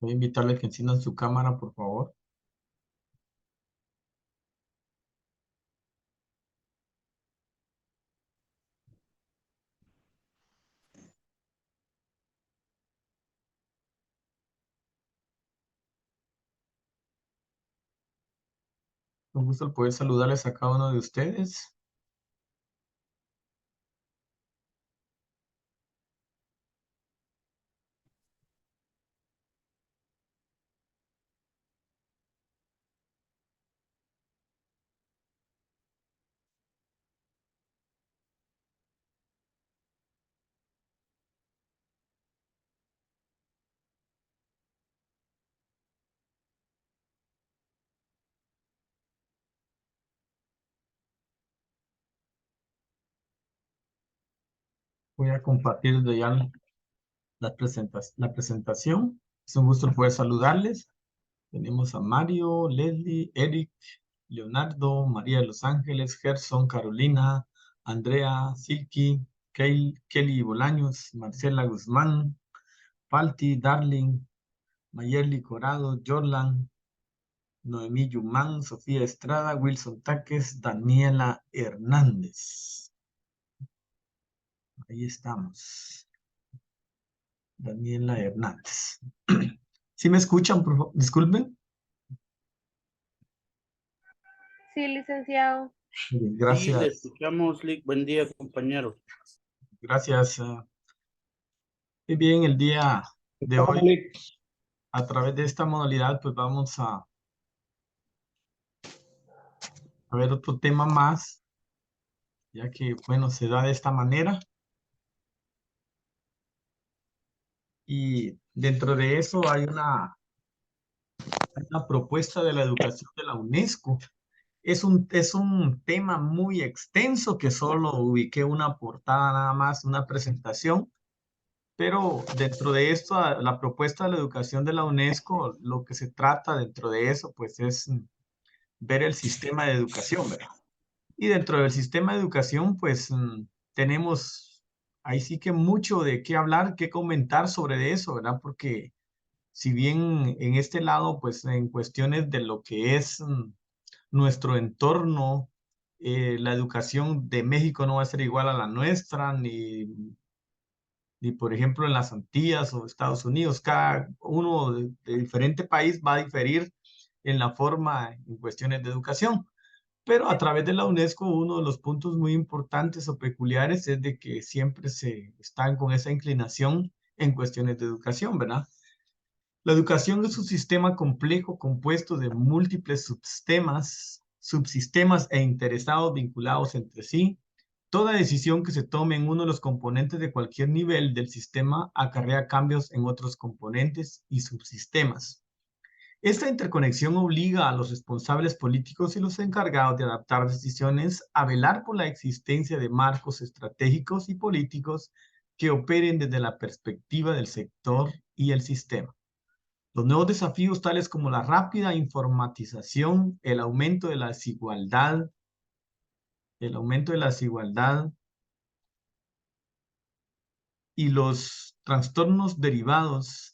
Voy a invitarle a que enciendan su cámara, por favor. Un gusto el poder saludarles a cada uno de ustedes. Voy a compartir desde ya la presentación. Es un gusto el poder saludarles. Tenemos a Mario, Leslie, Eric, Leonardo, María de los Ángeles, Gerson, Carolina, Andrea, Silky, Kelly Bolaños, Marcela Guzmán, Palti, Darling, Mayerly Corado, Jorlan, Noemí Yumán, Sofía Estrada, Wilson Taques, Daniela Hernández. Ahí estamos. Daniela Hernández. ¿Sí me escuchan, por favor? Disculpen. Sí, licenciado. Muy bien, Sí, gracias. le escuchamos, Lick. Buen día, compañero. Gracias. Muy bien, el día de hoy, a través de esta modalidad, pues vamos a ver otro tema más, ya que, bueno, se da de esta manera. Y dentro de eso hay una propuesta de la educación de la UNESCO. Es un tema muy extenso que solo ubiqué una portada nada más, una presentación, pero dentro de esto, la propuesta de la educación de la UNESCO, lo que se trata dentro de eso, pues es ver el sistema de educación, ¿verdad? Y dentro del sistema de educación, pues tenemos ahí sí que mucho de qué hablar, qué comentar sobre eso, ¿verdad? Porque si bien en este lado, pues en cuestiones de lo que es nuestro entorno, la educación de México no va a ser igual a la nuestra, ni por ejemplo en las Antillas o Estados Unidos. Cada uno de diferente país va a diferir en la forma en cuestiones de educación. Pero a través de la UNESCO, uno de los puntos muy importantes o peculiares es de que siempre se están con esa inclinación en cuestiones de educación, ¿verdad? La educación es un sistema complejo compuesto de múltiples subsistemas e interesados vinculados entre sí. Toda decisión que se tome en uno de los componentes de cualquier nivel del sistema acarrea cambios en otros componentes y subsistemas. Esta interconexión obliga a los responsables políticos y los encargados de adaptar decisiones a velar por la existencia de marcos estratégicos y políticos que operen desde la perspectiva del sector y el sistema. Los nuevos desafíos, tales como la rápida informatización, el aumento de la desigualdad y los trastornos derivados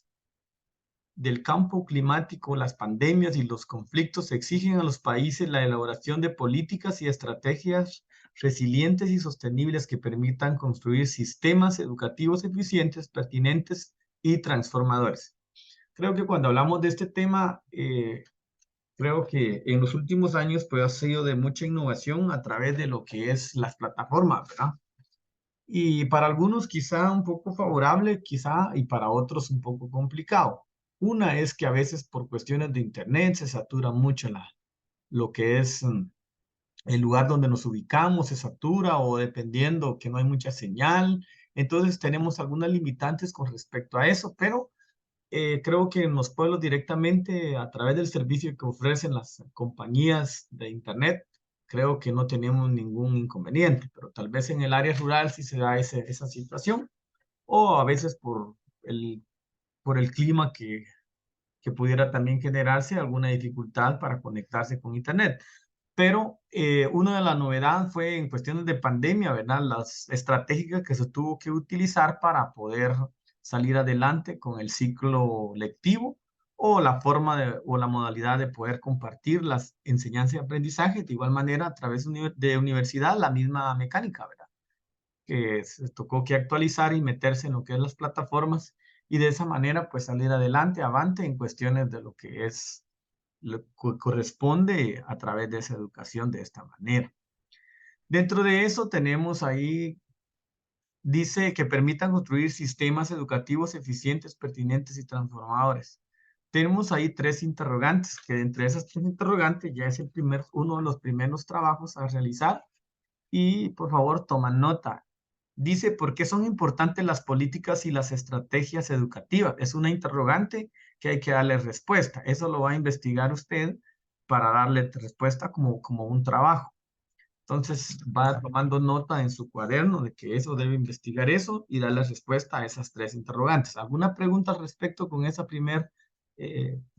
del campo climático, las pandemias y los conflictos exigen a los países la elaboración de políticas y estrategias resilientes y sostenibles que permitan construir sistemas educativos eficientes, pertinentes y transformadores. Creo que cuando hablamos de este tema, creo que en los últimos años pues ha sido de mucha innovación a través de lo que es las plataformas, ¿verdad? Y para algunos quizá un poco favorable, quizá, y para otros un poco complicado. Una es que a veces por cuestiones de internet se satura mucho lo que es el lugar donde nos ubicamos, se satura o dependiendo que no hay mucha señal. Entonces tenemos algunas limitantes con respecto a eso, pero creo que en los pueblos directamente a través del servicio que ofrecen las compañías de internet, creo que no tenemos ningún inconveniente, pero tal vez en el área rural sí se da esa situación, o a veces por el clima que pudiera también generarse alguna dificultad para conectarse con internet. Pero una de las novedades fue en cuestiones de pandemia, ¿verdad? Las estrategias que se tuvo que utilizar para poder salir adelante con el ciclo lectivo o la forma o la modalidad de poder compartir las enseñanzas y aprendizaje. De igual manera, a través de universidad, la misma mecánica, ¿verdad? Que se tocó que actualizar y meterse en lo que es las plataformas y de esa manera pues salir adelante, avante en cuestiones de lo que es, lo que corresponde a través de esa educación de esta manera. Dentro de eso tenemos ahí, dice que permitan construir sistemas educativos eficientes, pertinentes y transformadores. Tenemos ahí tres interrogantes, que entre esas tres interrogantes ya es uno de los primeros trabajos a realizar y por favor toman nota. Dice, ¿por qué son importantes las políticas y las estrategias educativas? Es una interrogante que hay que darle respuesta. Eso lo va a investigar usted para darle respuesta como un trabajo. Entonces va tomando nota en su cuaderno de que eso debe investigar eso y darle respuesta a esas tres interrogantes. ¿Alguna pregunta al respecto con esa primera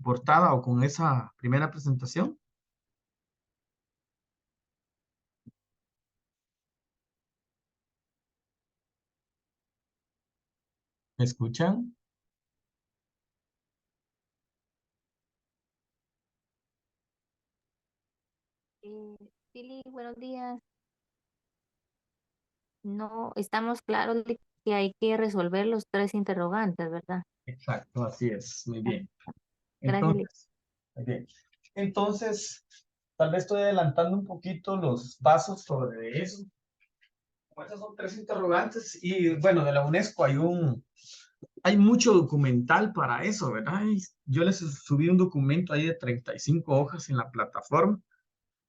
portada o con esa primera presentación? ¿Me escuchan? Pili, buenos días. No, estamos claros de que hay que resolver los tres interrogantes, ¿verdad? Exacto, así es. Muy bien. Gracias, Liz. Entonces, muy bien. Entonces, tal vez estoy adelantando un poquito los pasos sobre eso. Como esas son tres interrogantes y bueno, de la UNESCO hay mucho documental para eso, ¿verdad? Y yo les subí un documento ahí de 35 hojas en la plataforma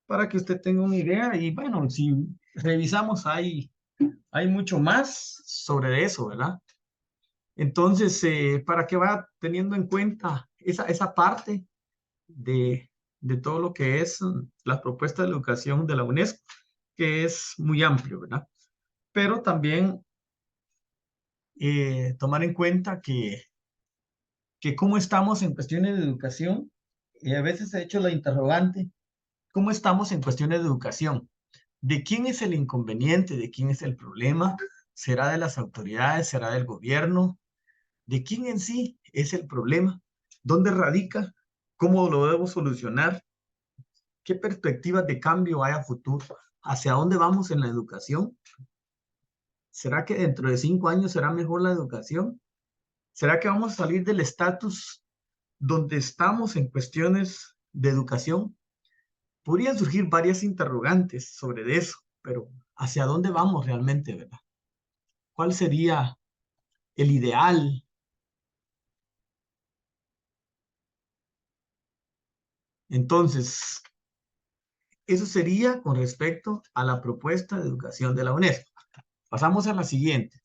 para que usted tenga una idea y bueno, si revisamos hay mucho más sobre eso, ¿verdad? Entonces, para que vaya teniendo en cuenta esa parte de todo lo que es la propuesta de educación de la UNESCO, que es muy amplio, ¿verdad? Pero también tomar en cuenta que cómo estamos en cuestiones de educación, y a veces he hecho la interrogante, ¿cómo estamos en cuestiones de educación? ¿De quién es el inconveniente? ¿De quién es el problema? ¿Será de las autoridades? ¿Será del gobierno? ¿De quién en sí es el problema? ¿Dónde radica? ¿Cómo lo debo solucionar? ¿Qué perspectivas de cambio hay a futuro? ¿Hacia dónde vamos en la educación? ¿Será que dentro de 5 años será mejor la educación? ¿Será que vamos a salir del estatus donde estamos en cuestiones de educación? Podrían surgir varias interrogantes sobre eso, pero ¿hacia dónde vamos realmente, verdad? ¿Cuál sería el ideal? Entonces, eso sería con respecto a la propuesta de educación de la UNESCO. Pasamos a la siguiente.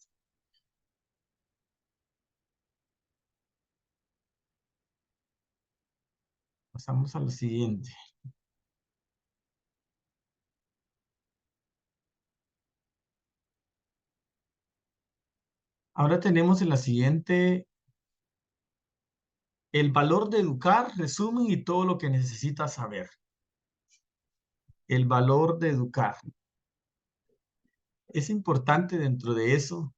Pasamos a la siguiente. Ahora tenemos en la siguiente el valor de educar, resumen y todo lo que necesitas saber. El valor de educar. Es importante dentro de eso,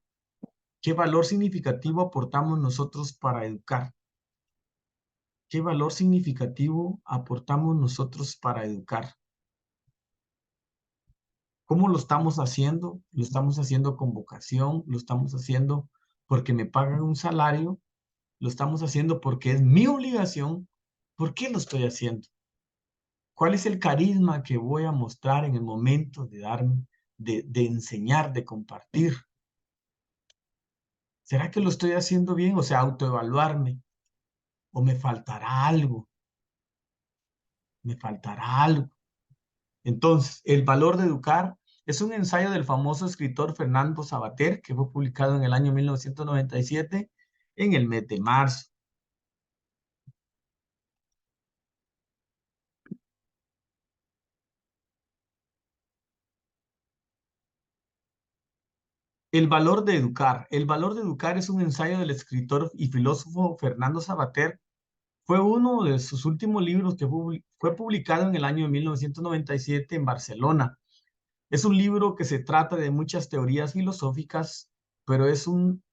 ¿qué valor significativo aportamos nosotros para educar? ¿Qué valor significativo aportamos nosotros para educar? ¿Cómo lo estamos haciendo? ¿Lo estamos haciendo con vocación? ¿Lo estamos haciendo porque me pagan un salario? ¿Lo estamos haciendo porque es mi obligación? ¿Por qué lo estoy haciendo? ¿Cuál es el carisma que voy a mostrar en el momento de darme, de enseñar, de compartir? ¿Será que lo estoy haciendo bien? O sea, autoevaluarme. ¿O me faltará algo? ¿Me faltará algo? Entonces, el valor de educar es un ensayo del famoso escritor Fernando Savater que fue publicado en el año 1997 en el mes de marzo. El valor de educar. El valor de educar es un ensayo del escritor y filósofo Fernando Savater. Fue uno de sus últimos libros que fue publicado en el año 1997 en Barcelona. Es un libro que se trata de muchas teorías filosóficas, pero es un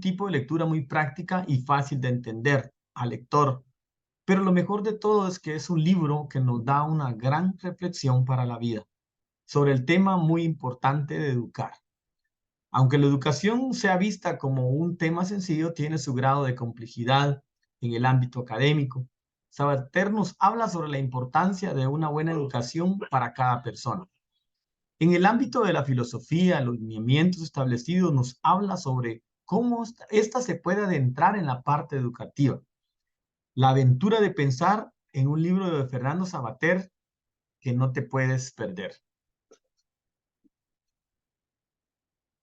tipo de lectura muy práctica y fácil de entender. al lector. Pero lo mejor de todo es que es un libro que nos da una gran reflexión para la vida sobre el tema muy importante de educar. Aunque la educación sea vista como un tema sencillo, tiene su grado de complejidad en el ámbito académico. Sabater nos habla sobre la importancia de una buena educación para cada persona. En el ámbito de la filosofía, los lineamientos establecidos nos habla sobre cómo ésta se puede adentrar en la parte educativa. La aventura de pensar en un libro de Fernando Sabater que no te puedes perder.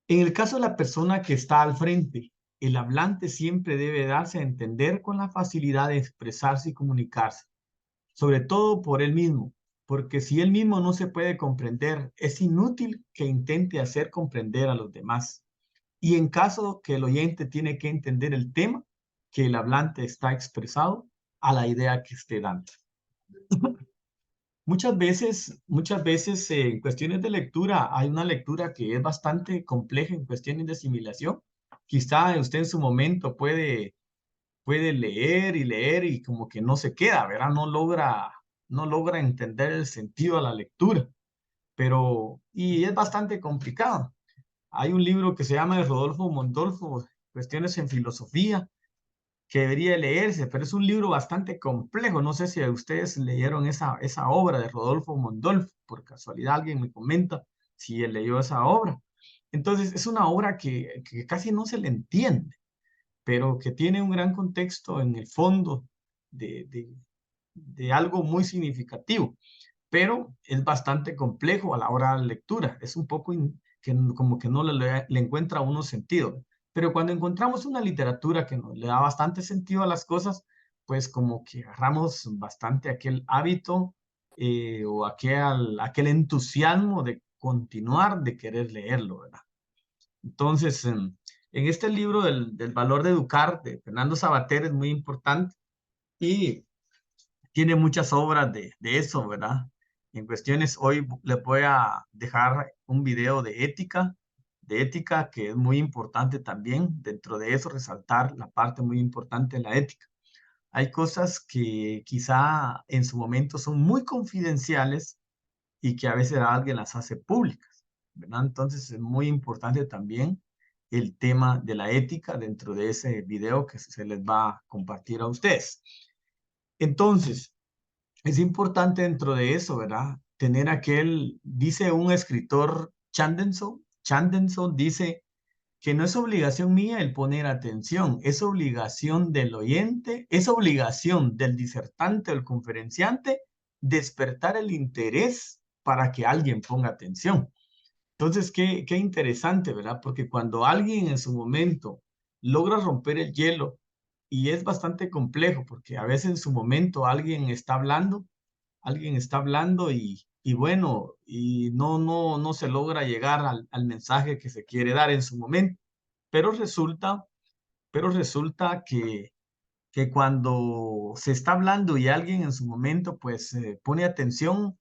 En el caso de la persona que está al frente, el hablante siempre debe darse a entender con la facilidad de expresarse y comunicarse, sobre todo por él mismo, porque si él mismo no se puede comprender, es inútil que intente hacer comprender a los demás. Y en caso que el oyente tiene que entender el tema que el hablante está expresado a la idea que esté dando. Muchas veces en cuestiones de lectura hay una lectura que es bastante compleja en cuestiones de asimilación. Quizá usted en su momento puede leer y como que no se queda, ¿verdad? No logra entender el sentido de la lectura, y es bastante complicado. Hay un libro que se llama de Rodolfo Mondolfo, Cuestiones en Filosofía, que debería leerse, pero es un libro bastante complejo. No sé si ustedes leyeron esa obra de Rodolfo Mondolfo, por casualidad alguien me comenta si él leyó esa obra. Entonces es una obra que casi no se le entiende, pero que tiene un gran contexto en el fondo de, de, de algo muy significativo, pero es bastante complejo a la hora de la lectura. Es un poco como que no le encuentra a uno sentido. Pero cuando encontramos una literatura que nos le da bastante sentido a las cosas, pues como que agarramos bastante aquel hábito o aquel entusiasmo de continuar, de querer leerlo, ¿verdad? Entonces, en este libro del valor de educar de Fernando Sabater es muy importante y tiene muchas obras de eso, ¿verdad? En cuestiones, hoy le voy a dejar un video de ética que es muy importante también. Dentro de eso, resaltar la parte muy importante de la ética. Hay cosas que quizá en su momento son muy confidenciales y que a veces alguien las hace públicas, ¿verdad? Entonces es muy importante también el tema de la ética dentro de ese video que se les va a compartir a ustedes. Entonces, es importante dentro de eso, ¿verdad? Tener dice un escritor, Chandenson dice que no es obligación mía el poner atención, es obligación del oyente, es obligación del disertante o el conferenciante despertar el interés para que alguien ponga atención. Entonces, qué interesante, ¿verdad? Porque cuando alguien en su momento logra romper el hielo, y es bastante complejo, porque a veces en su momento alguien está hablando y bueno, y no se logra llegar al mensaje que se quiere dar en su momento, pero resulta que cuando se está hablando y alguien en su momento pues pone atención,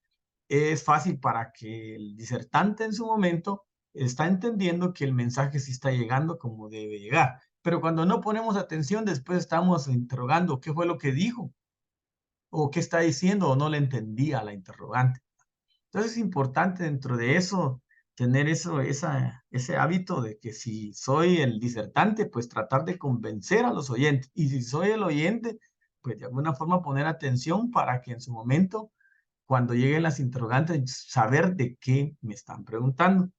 es fácil para que el disertante en su momento está entendiendo que el mensaje sí está llegando como debe llegar. Pero cuando no ponemos atención, después estamos interrogando qué fue lo que dijo o qué está diciendo o no le entendía a la interrogante. Entonces es importante dentro de eso tener ese hábito de que si soy el disertante, pues tratar de convencer a los oyentes. Y si soy el oyente, pues de alguna forma poner atención para que en su momento, cuando lleguen las interrogantes, saber de qué me están preguntando.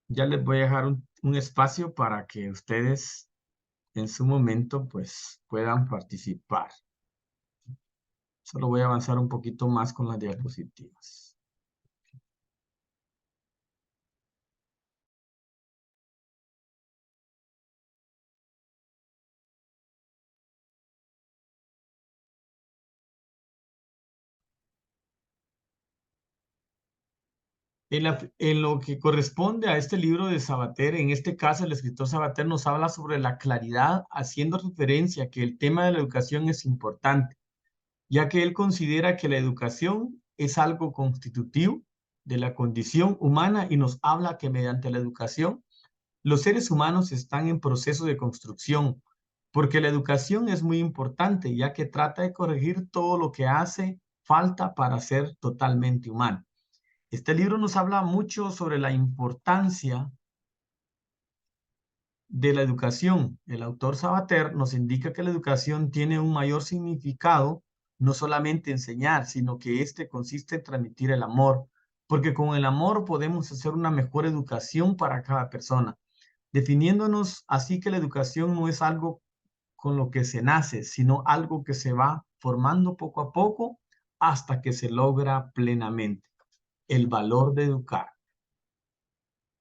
Ya les voy a dejar un espacio para que ustedes en su momento, pues puedan participar. Solo voy a avanzar un poquito más con las diapositivas. En lo que corresponde a este libro de Sabater, en este caso el escritor Sabater nos habla sobre la claridad, haciendo referencia a que el tema de la educación es importante, ya que él considera que la educación es algo constitutivo de la condición humana y nos habla que mediante la educación Los seres humanos están en proceso de construcción, porque la educación es muy importante, ya que trata de corregir todo lo que hace falta para ser totalmente humano. Este libro nos habla mucho sobre la importancia de la educación. El autor Sabater nos indica que la educación tiene un mayor significado, no solamente enseñar, sino que este consiste en transmitir el amor, porque con el amor podemos hacer una mejor educación para cada persona, definiéndonos así que la educación no es algo con lo que se nace, sino algo que se va formando poco a poco hasta que se logra plenamente. El valor de educar.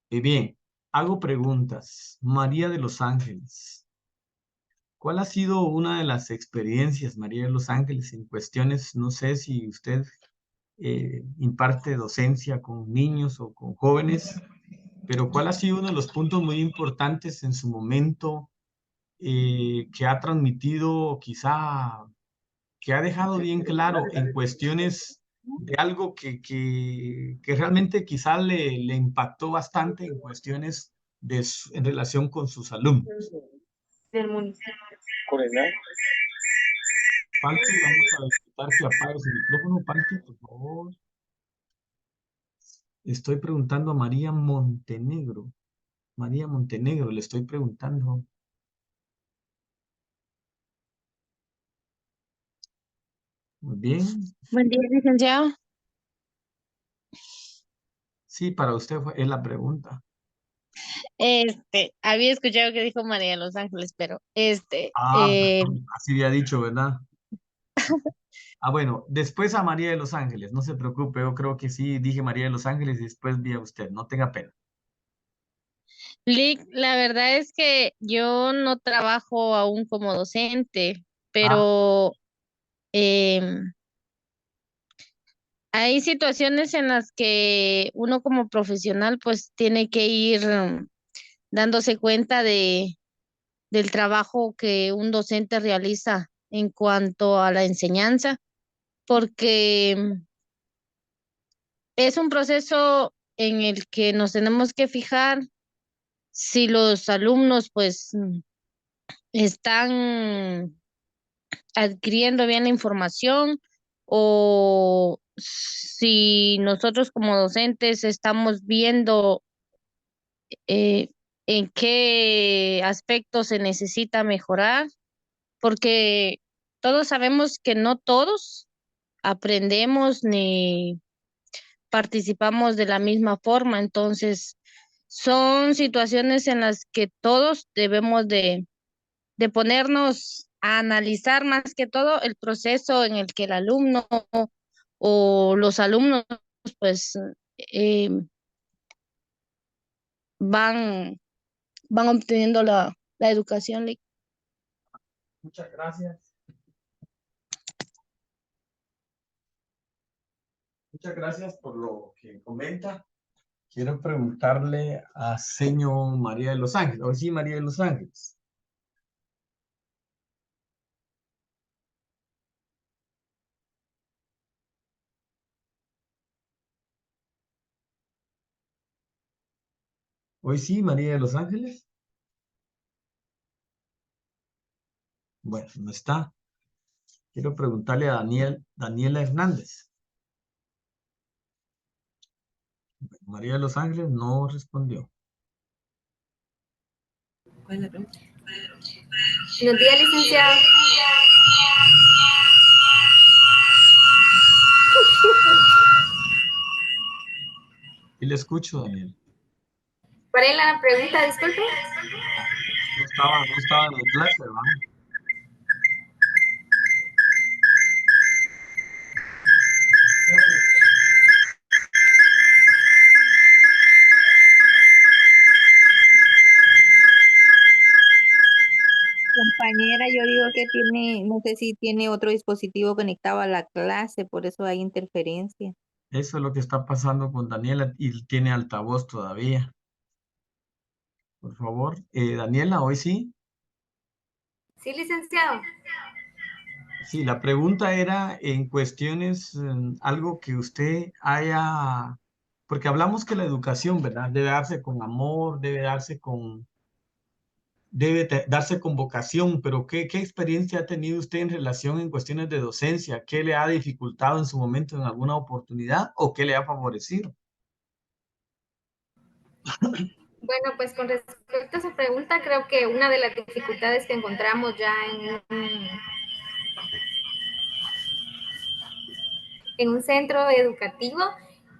Y bien, hago preguntas. María de los Ángeles. ¿Cuál ha sido una de las experiencias, María de los Ángeles, en cuestiones, no sé si usted imparte docencia con niños o con jóvenes, pero cuál ha sido uno de los puntos muy importantes en su momento que ha transmitido quizá que ha dejado bien claro en cuestiones de algo que realmente quizá le impactó bastante en cuestiones en relación con sus alumnos? Del municipio. Palti, vamos a visitar que apague su micrófono, Palti, por favor. Estoy preguntando a María Montenegro. María Montenegro, le estoy preguntando. Muy bien. Buen día, licenciado. Sí, para usted es la pregunta. Había escuchado que dijo María de los Ángeles, pero Perdón, así había dicho, ¿verdad? Bueno, después a María de los Ángeles, no se preocupe, yo creo que sí dije María de los Ángeles y después vi a usted, no tenga pena. Lick, la verdad es que yo no trabajo aún como docente, Ah, pero em, hay situaciones en las que uno como profesional pues tiene que ir dándose cuenta del trabajo que un docente realiza en cuanto a la enseñanza, porque es un proceso en el que nos tenemos que fijar si los alumnos pues están adquiriendo bien la información o si nosotros como docentes estamos viendo eh, en qué aspectos se necesita mejorar, porque todos sabemos que no todos aprendemos ni participamos de la misma forma, entonces son situaciones en las que todos debemos de ponernos a analizar más que todo el proceso en el que el alumno o los alumnos pues eh, van, van obteniendo la educación. muchas gracias. Muchas gracias por lo que comenta. Quiero preguntarle a señor María de los Ángeles. Hoy sí, María de los Ángeles. Hoy sí, María de los Ángeles. Bueno, no está. Quiero preguntarle a Daniela Hernández. María de los Ángeles no respondió. Buenos días, licenciado. Y le escucho, Daniel. ¿Cuál es la pregunta? Disculpe. No estaba en la clase, ¿verdad? Compañera, yo digo que tiene, no sé si tiene otro dispositivo conectado a la clase, por eso hay interferencia. Eso es lo que está pasando con Daniela y tiene altavoz todavía. Por favor, Daniela, hoy sí. Sí, licenciado. Sí, la pregunta era en cuestiones, algo que usted haya Porque hablamos que la educación, ¿verdad? Debe darse con amor, darse con vocación, pero ¿qué experiencia ha tenido usted en relación en cuestiones de docencia? ¿Qué le ha dificultado en su momento en alguna oportunidad o qué le ha favorecido? Bueno, pues con respecto a esa pregunta, creo que una de las dificultades que encontramos ya en un centro educativo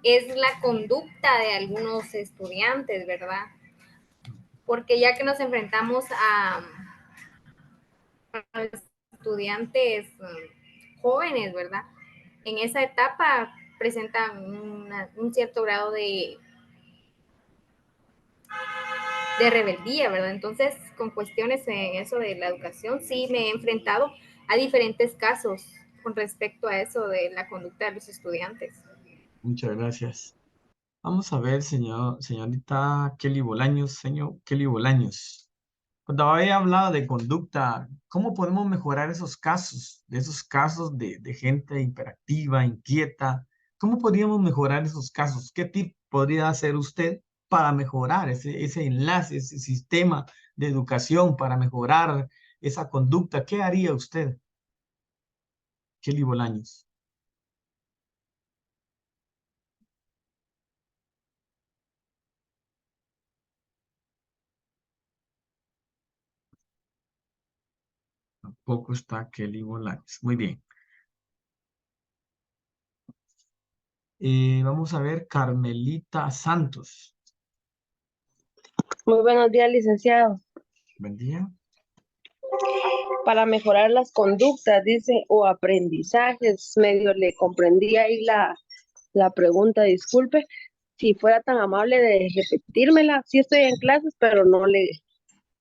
es la conducta de algunos estudiantes, ¿verdad? Porque ya que nos enfrentamos a estudiantes jóvenes, ¿verdad? En esa etapa presentan un cierto grado de rebeldía, ¿verdad? Entonces, con cuestiones en eso de la educación, sí me he enfrentado a diferentes casos con respecto a eso de la conducta de los estudiantes. Muchas gracias. Vamos a ver, señorita Kelly Bolaños, señor Kelly Bolaños. Cuando había hablado de conducta, ¿cómo podemos mejorar esos casos de gente hiperactiva, inquieta? ¿Cómo podríamos mejorar esos casos? ¿Qué tip podría hacer usted para mejorar ese enlace, ese sistema de educación, para mejorar esa conducta? ¿Qué haría usted, Kelly Bolaños? Tampoco está Kelly Bolaños. Muy bien. Vamos a ver, Carmelita Santos. Muy buenos días, licenciado. Buen día. Para mejorar las conductas, dice, o aprendizajes, medio le comprendí ahí la pregunta, disculpe. Si fuera tan amable de repetírmela, sí estoy en clases, pero no le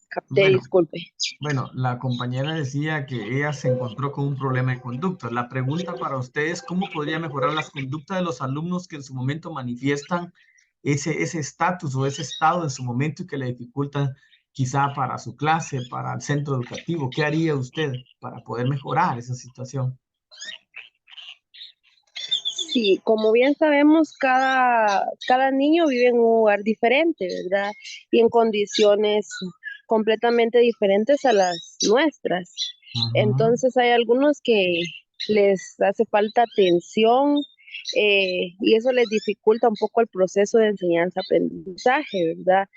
capté, Bueno, disculpe. Bueno, la compañera decía que ella se encontró con un problema de conducta. La pregunta para ustedes, ¿cómo podría mejorar las conductas de los alumnos que en su momento manifiestan ese estatus o ese estado en su momento y que le dificultan quizá para su clase, para el centro educativo? ¿Qué haría usted para poder mejorar esa situación? Sí, como bien sabemos, cada niño vive en un lugar diferente, ¿verdad? Y en condiciones completamente diferentes a las nuestras. Ujú. Entonces hay algunos que les hace falta atención y eso les dificulta un poco el proceso de enseñanza-aprendizaje, ¿verdad?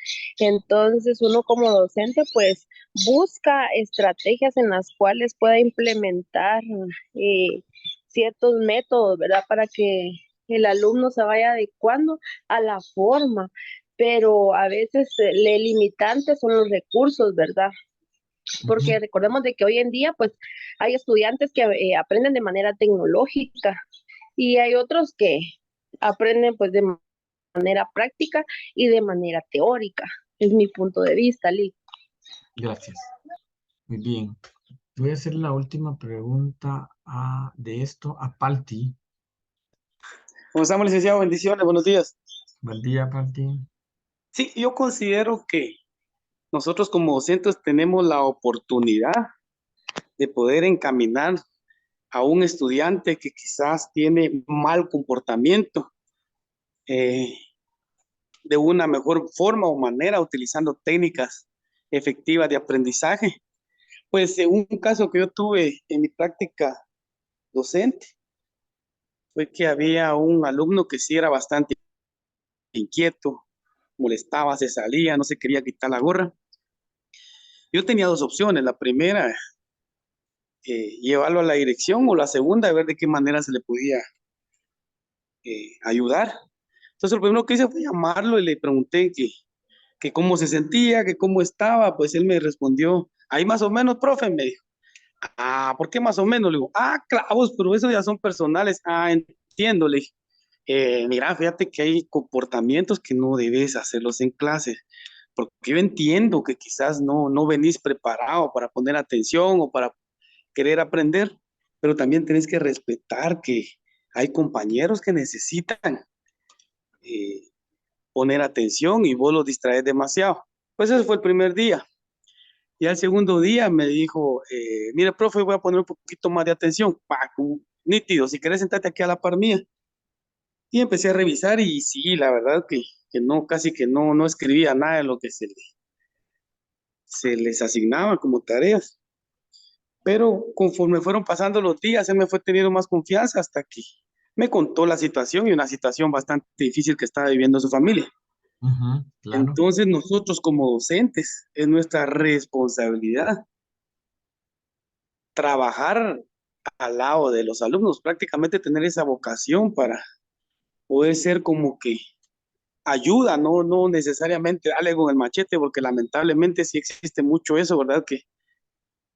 Entonces uno como docente pues busca estrategias en las cuales pueda implementar ciertos métodos, ¿verdad? Para que el alumno se vaya adecuando a la forma, pero a veces le limitantes son los recursos, ¿verdad? Porque recordemos de que hoy en día pues hay estudiantes que aprenden de manera tecnológica y hay otros que aprenden pues de manera práctica y de manera teórica. Es mi punto de vista, Lee. Gracias. Muy bien. Voy a hacer la última pregunta de esto a Palti. ¿Cómo estamos, licenciado? Bendiciones, buenos días. Buen día, Palti. Sí, yo considero que nosotros como docentes tenemos la oportunidad de poder encaminar a un estudiante que quizás tiene mal comportamiento de una mejor forma o manera, utilizando técnicas efectivas de aprendizaje. Pues un caso que yo tuve en mi práctica docente fue que había un alumno que sí era bastante inquieto, molestaba, se salía, no se quería quitar la gorra. Yo tenía dos opciones. La primera, llevarlo a la dirección, o la segunda, ver de qué manera se le podía ayudar. Entonces, lo primero que hice fue llamarlo y le pregunté que cómo se sentía, que cómo estaba. Pues él me respondió, ahí más o menos, profe, me dijo. Ah, ¿por qué más o menos? Le digo, clavos, pero eso ya son personales. Ah, entiendo, le dije. Mira, fíjate que hay comportamientos que no debes hacerlos en clase, porque yo entiendo que quizás no venís preparado para poner atención o para querer aprender, pero también tenés que respetar que hay compañeros que necesitan eh, poner atención y vos los distraes demasiado. Pues ese fue el primer día. Y al segundo día me dijo, mire, profe, voy a poner un poquito más de atención. Nítido, si querés sentarte aquí a la par mía. Y empecé a revisar y sí, la verdad que no, casi que no escribía nada de lo que se les asignaba como tareas. Pero conforme fueron pasando los días, él me fue teniendo más confianza hasta que me contó la situación y una situación bastante difícil que estaba viviendo su familia. Ujú, claro. Entonces nosotros como docentes es nuestra responsabilidad trabajar al lado de los alumnos, prácticamente tener esa vocación para poder ser como que ayuda, no necesariamente darle con el machete, porque lamentablemente sí existe mucho eso, ¿verdad? Que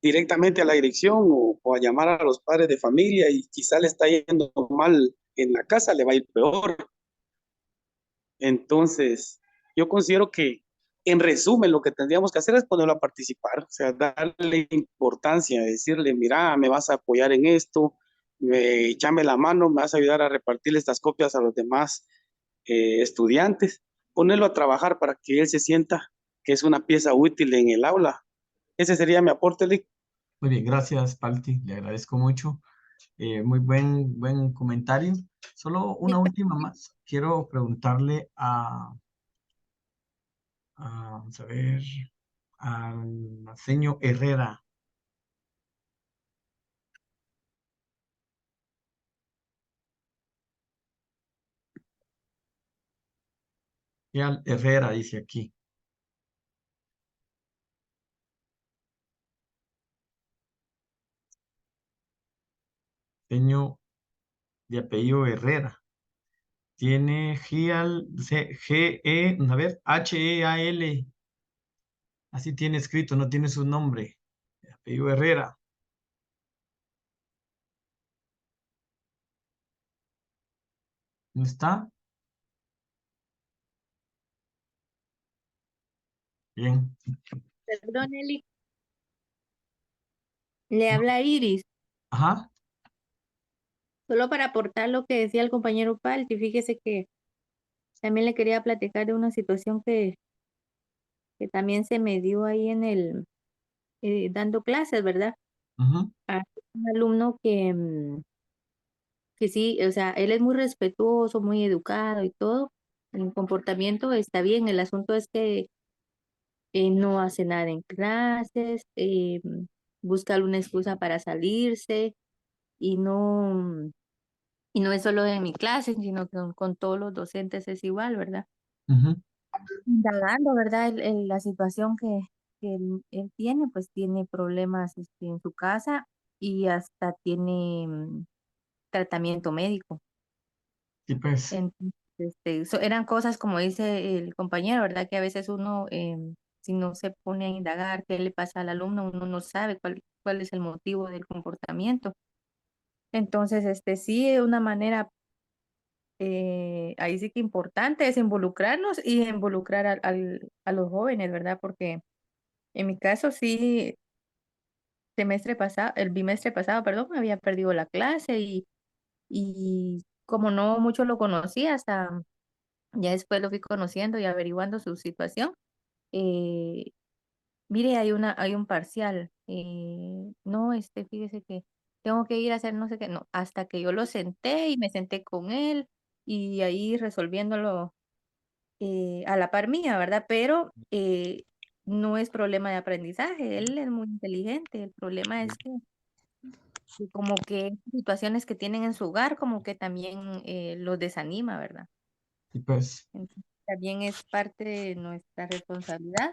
directamente a la dirección o a llamar a los padres de familia y quizá le está yendo mal en la casa, le va a ir peor. Entonces, yo considero que, en resumen, lo que tendríamos que hacer es ponerlo a participar, o sea, darle importancia, decirle, mira, me vas a apoyar en esto, echame la mano, me vas a ayudar a repartir estas copias a los demás estudiantes, ponerlo a trabajar para que él se sienta que es una pieza útil en el aula. Ese sería mi aporte, Lick. Muy bien, gracias, Palti. Le agradezco mucho. Muy buen comentario. Solo una última más. Quiero preguntarle vamos a ver, al señor Herrera. Y al Herrera dice aquí. Señor de apellido Herrera. Tiene G-E, a ver, H-E-A-L. Así tiene escrito, no tiene su nombre. De apellido Herrera. ¿No está? Bien. Perdón, Eli, le habla Iris. Ajá. Solo para aportar lo que decía el compañero Palti, fíjese que también le quería platicar de una situación que también se me dio ahí en dando clases, ¿verdad? Ujú, A un alumno que sí, o sea, él es muy respetuoso, muy educado y todo. El comportamiento está bien. El asunto es que no hace nada en clases, busca alguna excusa para salirse y y no es solo en mi clase, sino que con todos los docentes es igual, ¿verdad? ujú. Indagando, ¿verdad? La situación que él tiene, pues tiene problemas en su casa y hasta tiene tratamiento médico. Sí, pues. Entonces, eran cosas como dice el compañero, ¿verdad? Que a veces uno, si no se pone a indagar qué le pasa al alumno, uno no sabe cuál es el motivo del comportamiento. Entonces, sí, de una manera, ahí sí que importante es involucrarnos y involucrar a los jóvenes, ¿verdad? Porque en mi caso sí, el bimestre pasado, perdón, había perdido la clase y como no mucho lo conocía, hasta ya después lo fui conociendo y averiguando su situación. eh, Mire, hay un parcial. No, fíjese que tengo que ir a hacer no sé qué. No, hasta que yo lo senté y me senté con él y ahí resolviéndolo a la par mía, ¿verdad? Pero no es problema de aprendizaje. Él es muy inteligente. El problema es que como que situaciones que tienen en su hogar, como que también los desanima, ¿verdad? Sí, pues. Entonces, también es parte de nuestra responsabilidad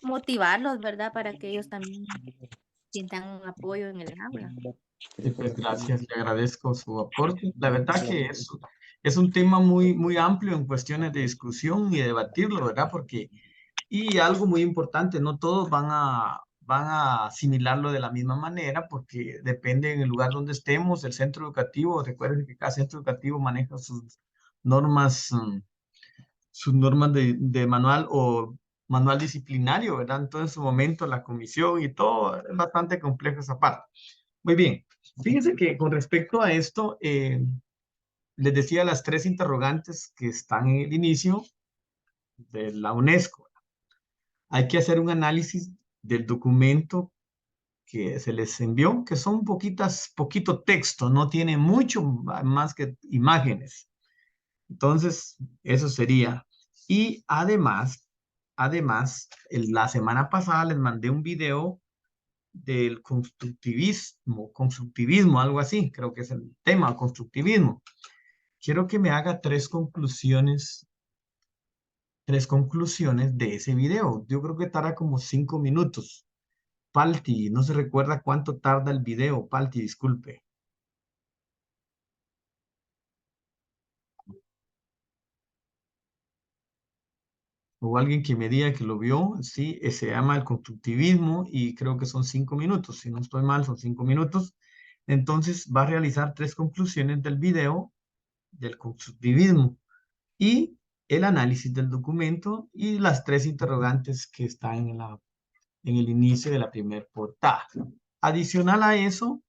motivarlos, ¿verdad? Para que ellos también sientan un apoyo en el aula. Sí, pues gracias, le agradezco su aporte. La verdad que es un tema muy amplio en cuestiones de discusión y de debatirlo, ¿verdad? Porque, y algo muy importante, no todos van a asimilarlo de la misma manera porque depende en el lugar donde estemos, el centro educativo, recuerden que cada centro educativo maneja normas, sus normas de manual o manual disciplinario, ¿verdad? Entonces, en su momento, la comisión y todo, es bastante complejo esa parte. Muy bien. Fíjense que con respecto a esto, les decía las tres interrogantes que están en el inicio de la UNESCO. Hay que hacer un análisis del documento que se les envió, que son poquito texto, no tiene mucho más que imágenes. Entonces, eso sería. Y además, la semana pasada les mandé un video del constructivismo, algo así, creo que es el tema, constructivismo. Quiero que me haga tres conclusiones de ese video. Yo creo que tarda como 5 minutos. Palti, no se recuerda cuánto tarda el video. Palti, disculpe. O alguien que me diga que lo vio, sí, se llama el constructivismo y creo que son 5 minutos. Si no estoy mal, son 5 minutos. Entonces va a realizar tres conclusiones del video del constructivismo y el análisis del documento y las tres interrogantes que están en el inicio de la primera portada. Adicional a eso,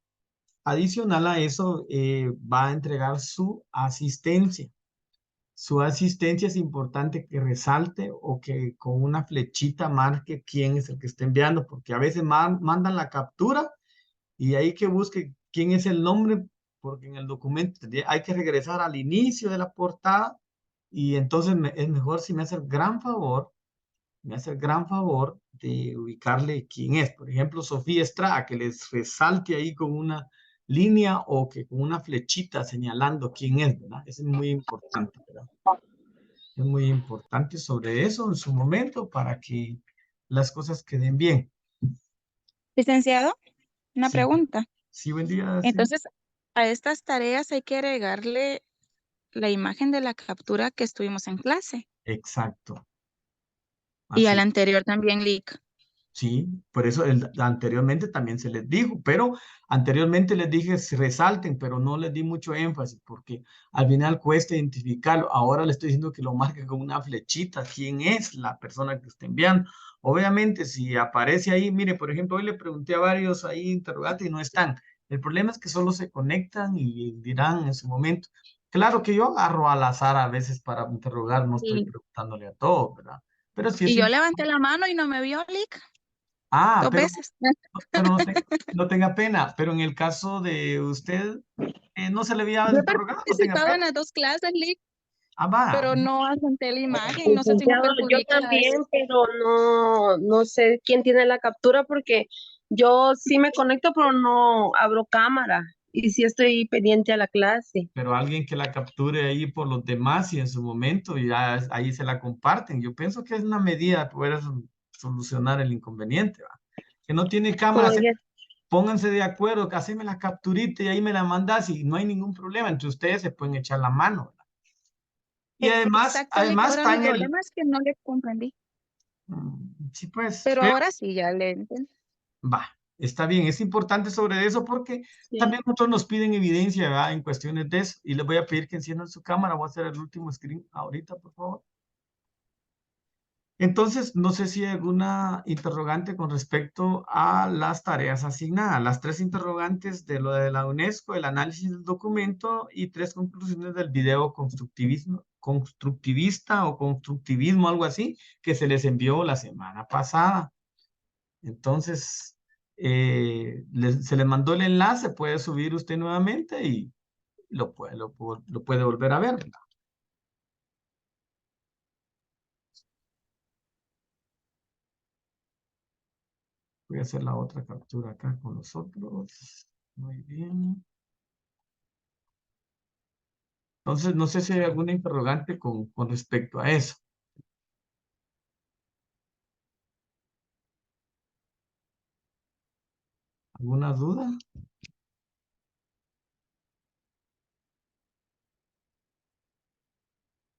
va a entregar su asistencia. Su asistencia es importante que resalte o que con una flechita marque quién es el que está enviando, porque a veces mandan la captura y ahí que busque quién es el nombre, porque en el documento hay que regresar al inicio de la portada y entonces es mejor si me hace el gran favor, de ubicarle quién es. Por ejemplo, Sofía Estrada, que les resalte ahí con una línea o que con una flechita señalando quién es, ¿verdad? Eso es muy importante, ¿verdad? Es muy importante sobre eso en su momento para que las cosas queden bien. Licenciado, una Sí, pregunta. sí, buen día. Sí. Entonces, a estas tareas hay que agregarle la imagen de la captura que estuvimos en clase. Exacto. Y Así. al anterior también, Lick. Sí, por eso anteriormente también se les dijo, pero anteriormente les dije resalten, pero no les di mucho énfasis porque al final cuesta identificarlo. Ahora le estoy diciendo que lo marque con una flechita, quién es la persona que está enviando. Obviamente, si aparece ahí, mire, por ejemplo, hoy le pregunté a varios ahí interrogantes y no están. El problema es que solo se conectan y dirán en su momento. Claro que yo agarro al azar a veces para interrogar, no estoy Y, preguntándole a todos, ¿verdad? Pero sí y es yo levanté la mano y no me vio, Lick, Ah, 2 veces. pero no tenga pena, pero en el caso de usted, no se le había Yo he interrogado, no tenga participado en pena. las 2 clases, Lick, Ah, va. pero no asenté la imagen. No sé si me Licenciado, yo perjudica también, pero no sé quién tiene la captura porque yo sí me conecto, pero no abro cámara y sí estoy pendiente a la clase. Pero alguien que la capture ahí por los demás y en su momento ya ahí se la comparten. Yo pienso que es una medida de poder solucionar el inconveniente, ¿va? Que no tiene cámara, Como dije, pónganse de acuerdo, que haceme la capturita y ahí me la mandas y no hay ningún problema. Entre ustedes se pueden echar la mano, ¿verdad? Y exacto, Lick. además Ahora está mi en el... problema es que no le comprendí. Sí, pues, Pero ahora sí, ya le entendí. va, está bien, es importante sobre eso porque sí. también nosotros nos piden evidencia, ¿verdad? En cuestiones de eso. Y les voy a pedir que enciendan su cámara. Voy a hacer el último screen ahorita, por favor. Entonces, no sé si hay alguna interrogante con respecto a las tareas asignadas. Las tres interrogantes de lo de la UNESCO, el análisis del documento y tres conclusiones del video constructivista o constructivismo, algo así, que se les envió la semana pasada. Entonces, se le mandó el enlace, puede subir usted nuevamente y lo puede volver a ver, ¿verdad? Voy a hacer la otra captura acá con nosotros. Muy bien. Entonces, no sé si hay alguna interrogante con respecto a eso. ¿Alguna duda?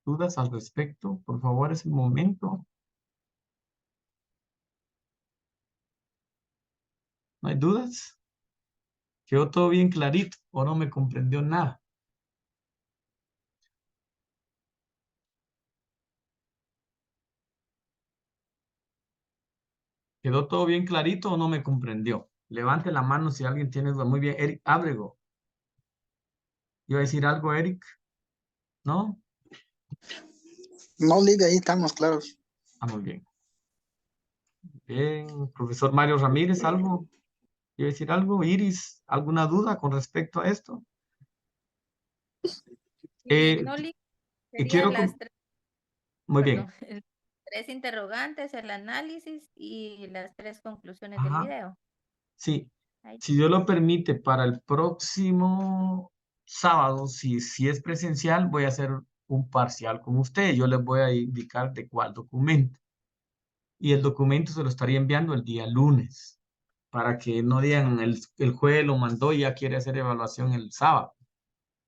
¿Dudas al respecto? Por favor, es el momento. ¿No hay dudas? ¿Quedó todo bien clarito o no me comprendió nada? ¿Quedó todo bien clarito o no me comprendió? Levante la mano si alguien tiene duda. Muy bien, Eric Ábrego. ¿Iba a decir algo, Eric? ¿No? No, Liga, ahí estamos claros. Ah, muy bien. Bien, profesor Mario Ramírez, ¿algo? ¿Iba a decir algo? Iris, ¿alguna duda con respecto a esto? No, Lick. Y Serían quiero, las tres, muy perdón, bien. tres interrogantes, el análisis y las tres conclusiones del Ajá, video. sí. Ahí. Si Dios lo permite, para el próximo sábado, si es presencial, voy a hacer un parcial con usted. Yo les voy a indicar de cuál documento. Y el documento se lo estaría enviando el día lunes, para que no digan el jueves lo mandó y ya quiere hacer evaluación el sábado.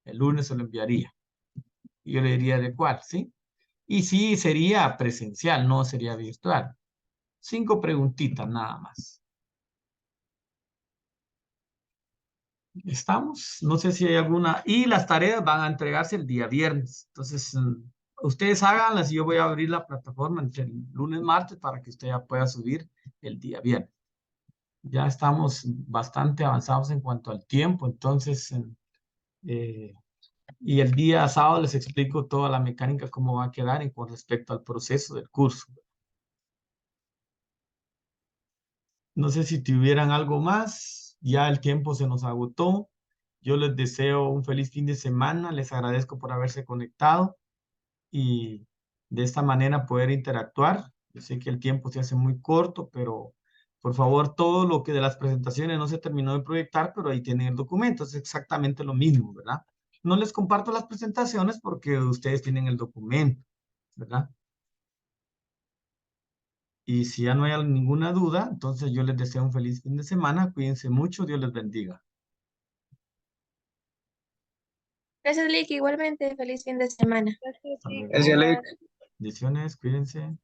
El lunes se lo enviaría. Y yo le diría de cuál, ¿sí? Y sí, sería presencial, no sería virtual. 5 preguntitas nada más. ¿Estamos? No sé si hay alguna. Y las tareas van a entregarse el día viernes. Entonces, ustedes háganlas y yo voy a abrir la plataforma entre el lunes y martes para que usted ya pueda subir el día viernes. Ya estamos bastante avanzados en cuanto al tiempo, entonces, y el día sábado les explico toda la mecánica, cómo va a quedar con respecto al proceso del curso. No sé si tuvieran algo más, ya el tiempo se nos agotó. Yo les deseo un feliz fin de semana, les agradezco por haberse conectado y de esta manera poder interactuar. Yo sé que el tiempo se hace muy corto, pero por favor, todo lo que de las presentaciones no se terminó de proyectar, pero ahí tienen el documento, es exactamente lo mismo, ¿verdad? No les comparto las presentaciones porque ustedes tienen el documento, ¿verdad? Y si ya no hay ninguna duda, entonces yo les deseo un feliz fin de semana. Cuídense mucho. Dios les bendiga. Gracias, Lick. Igualmente, feliz fin de semana. Gracias, Hasta Lick. luego. Bye. Bendiciones. Cuídense.